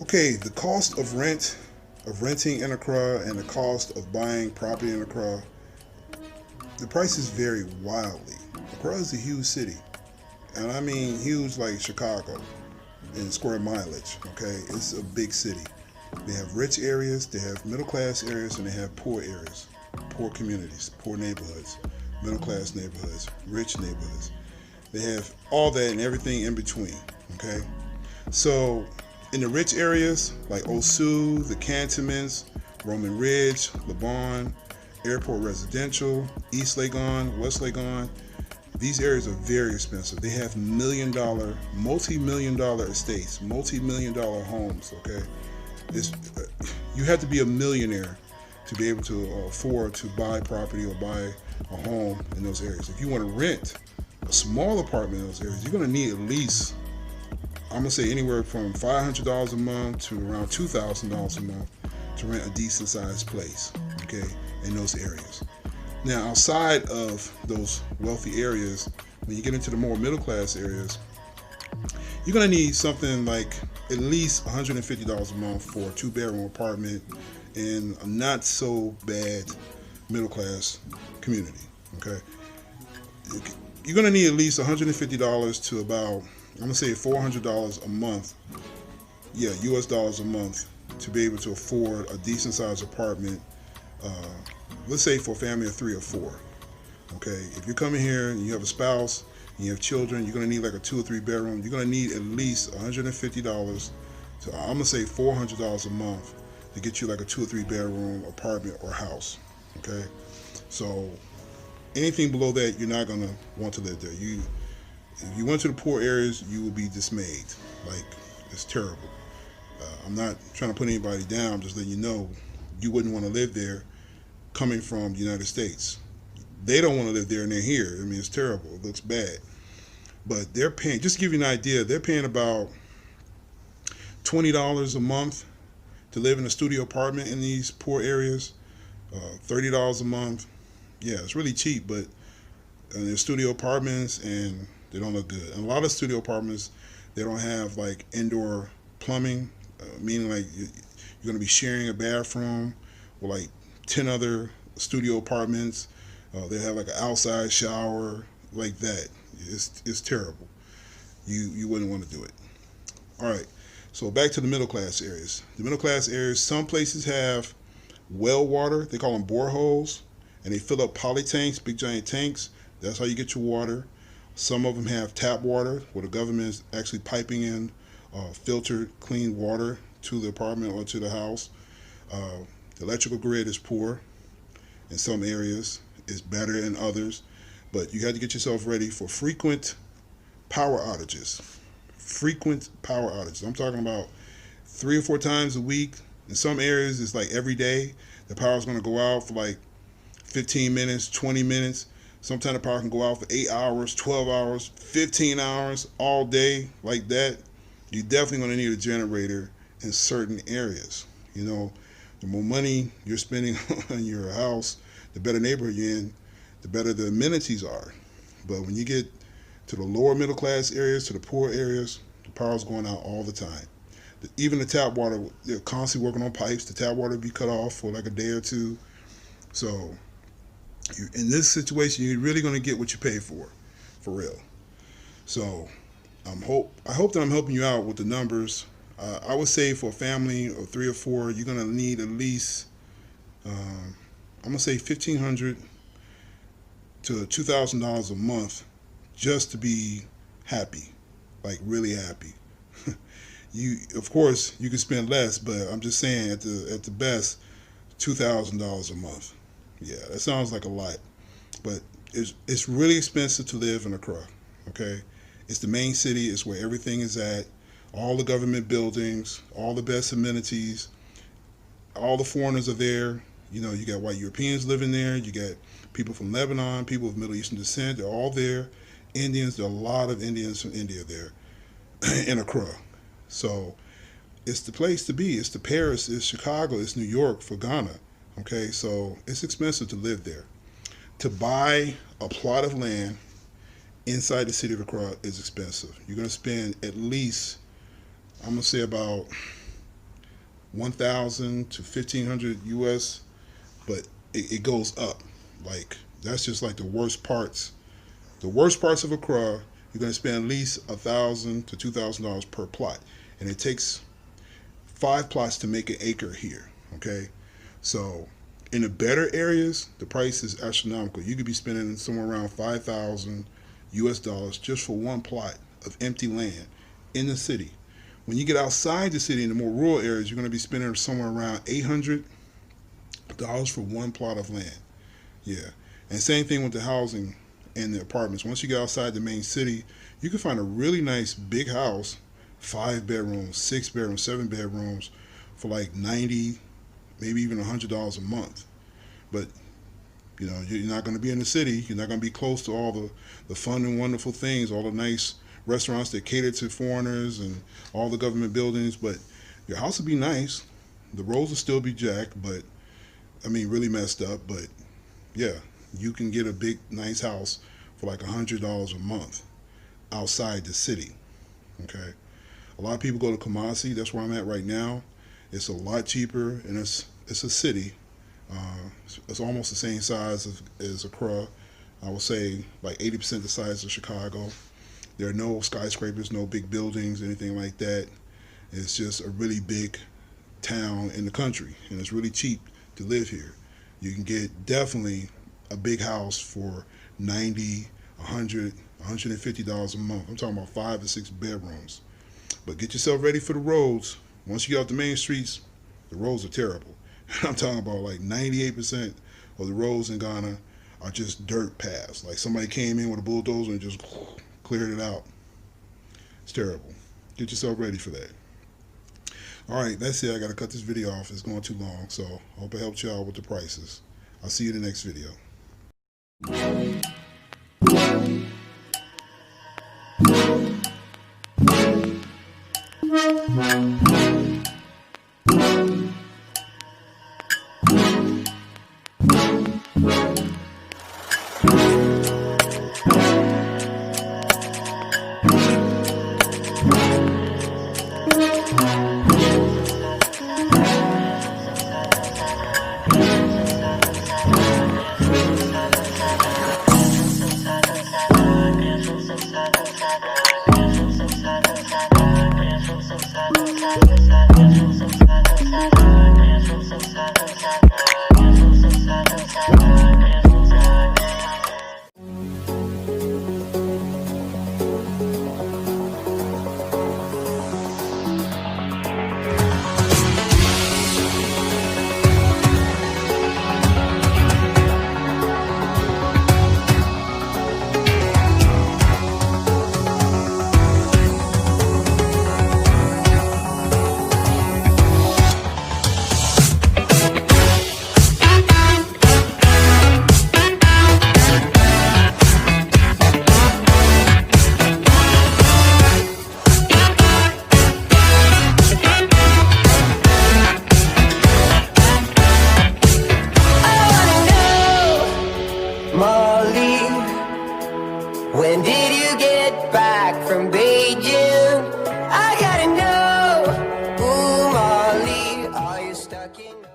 Okay, the cost of renting in Accra and the cost of buying property in Accra, the prices vary wildly. Accra is a huge city, and I mean huge like Chicago in square mileage. Okay, it's a big city. They have rich areas, they have middle class areas, and they have poor areas, poor communities, poor neighborhoods, middle class neighborhoods, rich neighborhoods. They have all that and everything in between. Okay, so in the rich areas like Osu, the cantonments, Roman Ridge, Lebanon, Airport Residential, East Legon, West Legon, these areas are very expensive. They have multi-million dollar estates, multi-million dollar homes. Okay, you have to be a millionaire to be able to afford to buy property or buy a home in those areas. If you want to rent a small apartment in those areas, you're going to need at least, I'm going to say, anywhere from $500 a month to around $2,000 a month to rent a decent sized place, okay, in those areas. Now, outside of those wealthy areas, when you get into the more middle class areas, you're going to need something like at least $150 a month for a 2-bedroom apartment in a not so bad middle class community, okay? You're going to need at least $150 to about, I'm going to say $400 a month, US dollars a month, to be able to afford a decent sized apartment, let's say for a family of 3 or 4. Okay, if you're coming here and you have a spouse and you have children, you're going to need like a 2 or 3 bedroom. You're going to need at least $150 to, I'm going to say $400 a month to get you like a 2 or 3 bedroom apartment or house. Okay, so anything below that, you're not going to want to live there. If you went to the poor areas, you will be dismayed. Like, it's terrible. I'm not trying to put anybody down, just letting you know you wouldn't want to live there coming from the United States. They don't want to live there and they're here. I mean, it's terrible. It looks bad. But they're paying, just to give you an idea, they're paying about $20 a month to live in a studio apartment in these poor areas, $30 a month. Yeah, it's really cheap, but they're studio apartments and they don't look good. And a lot of studio apartments, they don't have like indoor plumbing, meaning like you're going to be sharing a bathroom with like 10 other studio apartments. They have like an outside shower like that. It's terrible. You wouldn't want to do it. All right. So back to the middle class areas. The middle class areas, some places have well water. They call them boreholes, and they fill up polytanks, big giant tanks. That's how you get your water. Some of them have tap water, where the government is actually piping in filtered, clean water to the apartment or to the house. The electrical grid is poor in some areas. It's better in others. But you have to get yourself ready for frequent power outages. Frequent power outages. I'm talking about 3 or 4 times a week. In some areas, it's like every day. The power's going to go out for like 15 minutes, 20 minutes. Sometimes the power can go out for 8 hours, 12 hours, 15 hours, all day like that. You're definitely going to need a generator in certain areas. You know, the more money you're spending on your house, the better neighborhood you're in, the better the amenities are. But when you get to the lower middle class areas, to the poor areas, the power's going out all the time. Even the tap water, they're constantly working on pipes. The tap water will be cut off for like a day or two. So in this situation, you're really going to get what you pay for real. So I hope that I'm helping you out with the numbers. I would say for a family of 3 or 4, you're going to need at least, I'm going to say $1,500 to $2,000 a month just to be happy, like really happy. Of course, you can spend less, but I'm just saying at the best, $2,000 a month. Yeah, that sounds like a lot, but it's really expensive to live in Accra. Okay, it's the main city. It's where everything is at. All the government buildings, all the best amenities, all the foreigners are there. You know, you got white Europeans living there. You got people from Lebanon, people of Middle Eastern descent. They're all there. Indians. There are a lot of Indians from India there in Accra. So it's the place to be. It's the Paris, it's Chicago, it's New York for Ghana. Okay, so it's expensive to live there. To buy a plot of land inside the city of Accra is expensive. You're going to spend at least, I'm going to say about 1,000 to 1,500 US, but it goes up. Like, that's just like the worst parts. The worst parts of Accra, you're going to spend at least $1,000 to $2,000 per plot. And it takes 5 plots to make an acre here, okay? So in the better areas, the price is astronomical. You could be spending somewhere around 5,000 US dollars just for one plot of empty land in the city. When you get outside the city in the more rural areas, you're going to be spending somewhere around $800 for one plot of land. Yeah. And same thing with the housing and the apartments. Once you get outside the main city, you can find a really nice big house, 5 bedrooms, 6 bedrooms, 7 bedrooms for like 90, maybe even $100 a month. But you know, you're not going to be in the city. You're not going to be close to all the fun and wonderful things, all the nice restaurants that cater to foreigners and all the government buildings. But your house will be nice. The roads will still be jacked, but I mean, really messed up. But yeah, you can get a big, nice house for like $100 a month outside the city. Okay. A lot of people go to Kumasi. That's where I'm at right now. It's a lot cheaper, and it's a city. It's almost the same size as Accra. I would say like 80% the size of Chicago. There are no skyscrapers, no big buildings, anything like that. It's just a really big town in the country, and it's really cheap to live here. You can get definitely a big house for $90, $100, $150 a month. I'm talking about 5 to 6 bedrooms. But get yourself ready for the roads. Once you get off the main streets, the roads are terrible. I'm talking about like 98% of the roads in Ghana are just dirt paths. Like somebody came in with a bulldozer and just cleared it out. It's terrible. Get yourself ready for that. All right, that's it. I got to cut this video off. It's going too long. So I hope I helped you out with the prices. I'll see you in the next video. When did you get back from Beijing? I gotta know. Ooh, Molly, are you stuck in...